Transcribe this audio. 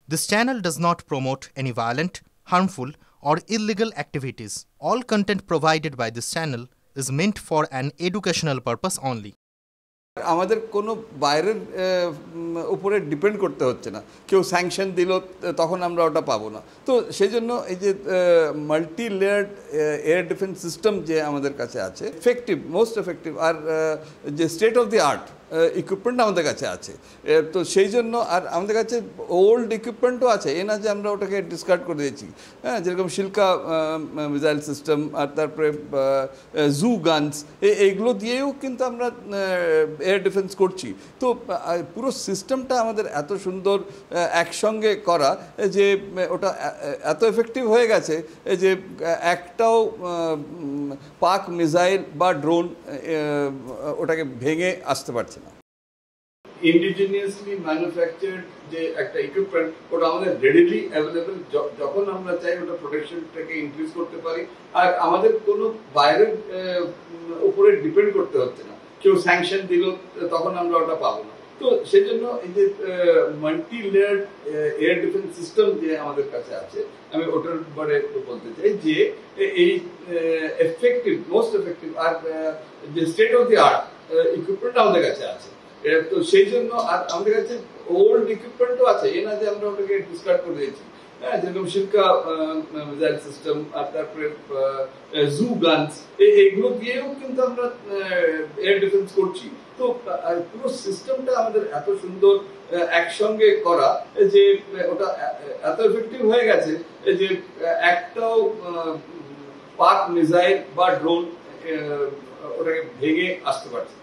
This channel does not promote any violent, harmful, or illegal activities. All content provided by this channel is meant for an educational purpose only. আমাদের কোনো বাইরের উপরে depend করতে হচ্ছে না, কেউ sanction দিল তখন আমরা ওটা পাবো না। তো সেই জন্য এই যে multi layered air defence system যে আমাদের কাছে আছে, এফেক্টিভ, মোস্ট এফেক্টিভ, আর যে state of the art equipment আমাদের কাছে আছে। তো সেই জন্য আর আমাদের কাছে ওল্ড ইকুইপমেন্টও আছে, এ না যে আমরা ওটাকে ডিসকার্ড করে দিয়েছি। হ্যাঁ, যেরকম শিল্কা মিসাইল সিস্টেম, আর তারপরে জু গানস, এইগুলো দিয়েও কিন্তু আমরা এয়ার ডিফেন্স করছি। তো পুরো সিস্টেমটা আমাদের এত সুন্দর একসঙ্গে করা যে ওটা এত এফেক্টিভ হয়ে গেছে যে একটাও পাক মিসাইল বা ড্রোন ওটাকে ভেঙে আসতে পারছে না। ইন্ডিজিনিয়াসলি ম্যানুফ্যাকচার্ড যে একটা ইকুইপমেন্ট, ওটা আমাদের রেডিলি অ্যাভেলেবল, যখন আমরা চাই ওটা প্রোটেকশনটাকে ইনক্রিজ করতে পারি। আর আমাদের কোনো বাইরের উপরে ডিপেন্ড করতে হচ্ছে না, কেউ স্যাংশন দিল তখন আমরা ওটা পাবো না। তো সেই জন্য এই যে multi layered air defence system যে আমাদের কাছে আছে, আমি ওটার ব্যাপারে বলতে চাই যে এই এফেক্টিভ, মোস্ট এফেক্টিভ, আর যে state of the art equipment আমাদের কাছে আছে। তো সেই জন্য আর আমাদের কাছে ওল্ড ইকুইপমেন্টও আছে, এ না যে আমরা ওটাকে ডিসকার্ড করে দিয়েছি। হ্যাঁ, যেরকম শিল্কা মিসাইল সিস্টেম, আর তারপরে জু গানস, এইগুলো দিয়েও কিন্তু আমরা এয়ার ডিফেন্স করছি। তো পুরো সিস্টেমটা আমাদের এত সুন্দর একসঙ্গে করা যে ওটা এত এফেক্টিভ হয়ে গেছে যে একটাও পাক মিসাইল বা ড্রোন ওটাকে ভেঙে আসতে পারছে।